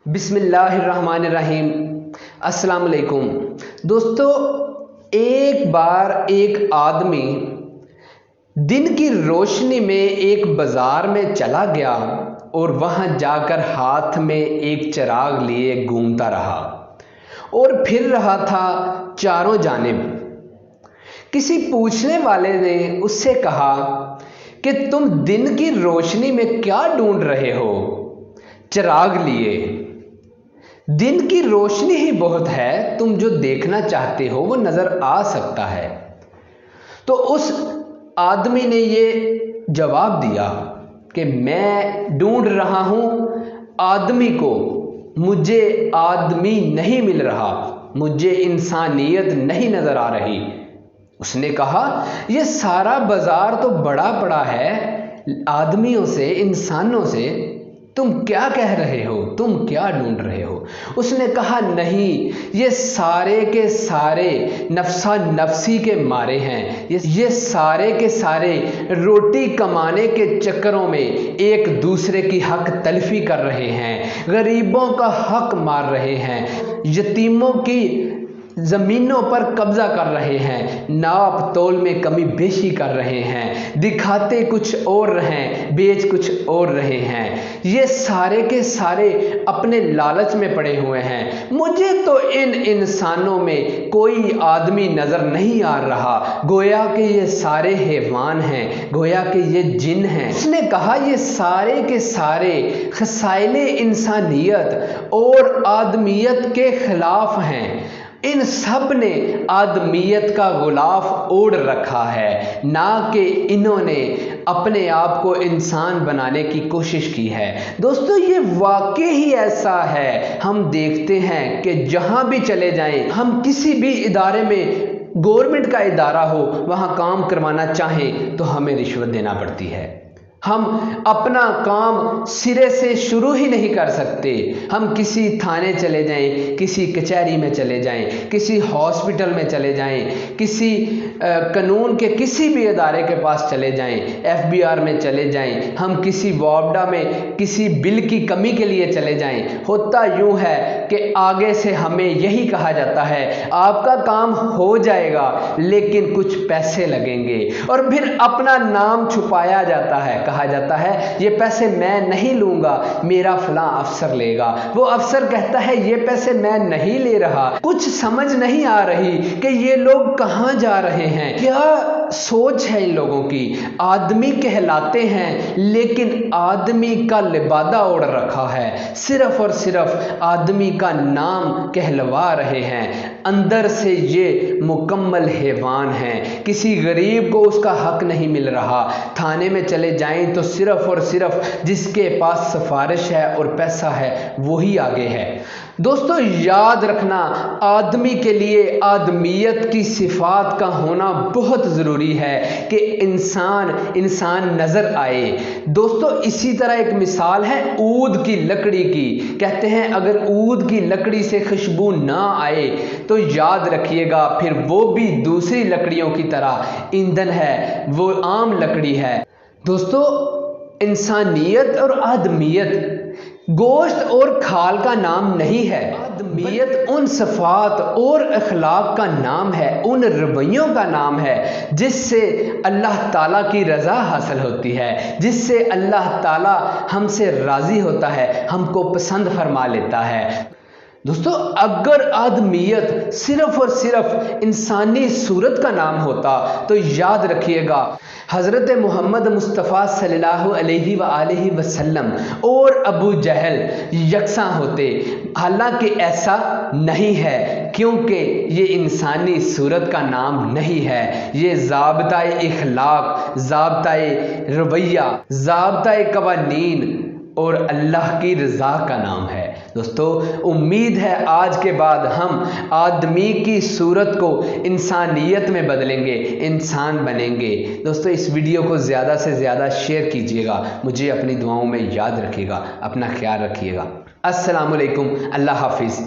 بسم اللہ الرحمن الرحیم۔ السلام علیکم دوستو، ایک بار ایک آدمی دن کی روشنی میں ایک بازار میں چلا گیا اور وہاں جا کر ہاتھ میں ایک چراغ لیے گھومتا رہا اور پھر رہا تھا چاروں جانب۔ کسی پوچھنے والے نے اس سے کہا کہ تم دن کی روشنی میں کیا ڈھونڈ رہے ہو؟ چراغ لیے، دن کی روشنی ہی بہت ہے، تم جو دیکھنا چاہتے ہو وہ نظر آ سکتا ہے۔ تو اس آدمی نے یہ جواب دیا کہ میں ڈھونڈ رہا ہوں آدمی کو، مجھے آدمی نہیں مل رہا، مجھے انسانیت نہیں نظر آ رہی۔ اس نے کہا یہ سارا بازار تو بڑا پڑا ہے آدمیوں سے، انسانوں سے، تم کیا کہہ رہے ہو، تم کیا ڈھونڈ رہے ہو؟ اس نے کہا نہیں، یہ سارے کے سارے نفسا نفسی کے مارے ہیں، یہ سارے کے سارے روٹی کمانے کے چکروں میں ایک دوسرے کی حق تلفی کر رہے ہیں، غریبوں کا حق مار رہے ہیں، یتیموں کی زمینوں پر قبضہ کر رہے ہیں، ناپ تول میں کمی بیشی کر رہے ہیں، دکھاتے کچھ اور رہیں، بیچ کچھ اور رہے ہیں۔ یہ سارے کے سارے اپنے لالچ میں پڑے ہوئے ہیں۔ مجھے تو ان انسانوں میں کوئی آدمی نظر نہیں آ رہا، گویا کہ یہ سارے حیوان ہیں، گویا کہ یہ جن ہیں۔ اس نے کہا یہ سارے کے سارے خصائل انسانیت اور آدمیت کے خلاف ہیں، ان سب نے آدمیت کا غلاف اوڑھ رکھا ہے، نہ کہ انہوں نے اپنے آپ کو انسان بنانے کی کوشش کی ہے۔ دوستو یہ واقعی ہی ایسا ہے، ہم دیکھتے ہیں کہ جہاں بھی چلے جائیں، ہم کسی بھی ادارے میں، گورنمنٹ کا ادارہ ہو، وہاں کام کروانا چاہیں تو ہمیں رشوت دینا پڑتی ہے۔ ہم اپنا کام سرے سے شروع ہی نہیں کر سکتے۔ ہم کسی تھانے چلے جائیں، کسی کچہری میں چلے جائیں، کسی ہاسپٹل میں چلے جائیں، کسی قانون کے کسی بھی ادارے کے پاس چلے جائیں، FBR میں چلے جائیں، ہم کسی وابڈا میں کسی بل کی کمی کے لیے چلے جائیں، ہوتا یوں ہے کہ آگے سے ہمیں یہی کہا جاتا ہے آپ کا کام ہو جائے گا لیکن کچھ پیسے لگیں گے، اور پھر اپنا نام چھپایا جاتا ہے، کہا جاتا ہے یہ پیسے میں نہیں لوں گا، میرا فلاں افسر لے گا۔ وہ افسر کہتا ہے یہ پیسے میں نہیں لے رہا۔ کچھ سمجھ نہیں آ رہی کہ یہ لوگ کہاں جا رہے ہیں، کیا سوچ ہے ان لوگوں کی۔ آدمی کہلاتے ہیں لیکن آدمی کا لبادہ اوڑھ رکھا ہے، صرف اور صرف آدمی کا نام کہلوا رہے ہیں، اندر سے یہ مکمل حیوان ہیں۔ کسی غریب کو اس کا حق نہیں مل رہا۔ تھانے میں چلے جائیں تو صرف اور صرف جس کے پاس سفارش ہے اور پیسہ ہے وہی آگے ہے۔ دوستو یاد رکھنا، آدمی کے لیے آدمیت کی صفات کا ہونا بہت ضروری ہے کہ انسان نظر آئے۔ دوستو اسی طرح ایک مثال ہے عود کی لکڑی کی۔ کہتے ہیں اگر عود کی لکڑی سے خوشبو نہ آئے تو یاد رکھیے گا پھر وہ بھی دوسری لکڑیوں کی طرح ایندھن ہے، وہ عام لکڑی ہے۔ دوستو انسانیت اور آدمیت گوشت اور کھال کا نام نہیں ہے، آدمیت ان صفات اور اخلاق کا نام ہے، ان رویوں کا نام ہے جس سے اللہ تعالیٰ کی رضا حاصل ہوتی ہے، جس سے اللہ تعالیٰ ہم سے راضی ہوتا ہے، ہم کو پسند فرما لیتا ہے۔ دوستو اگر آدمیت صرف اور صرف انسانی صورت کا نام ہوتا تو یاد رکھیے گا حضرت محمد مصطفیٰ صلی اللہ علیہ وآلہ وسلم اور ابو جہل یکساں ہوتے، حالانکہ ایسا نہیں ہے کیونکہ یہ انسانی صورت کا نام نہیں ہے، یہ ضابطۂ اخلاق، ضابطۂ رویہ، ضابطۂ قوانین اور اللہ کی رضا کا نام ہے۔ دوستو امید ہے آج کے بعد ہم آدمی کی صورت کو انسانیت میں بدلیں گے، انسان بنیں گے۔ دوستو اس ویڈیو کو زیادہ سے زیادہ شیئر کیجیے گا، مجھے اپنی دعاؤں میں یاد رکھیے گا، اپنا خیال رکھیے گا۔ السلام علیکم، اللہ حافظ۔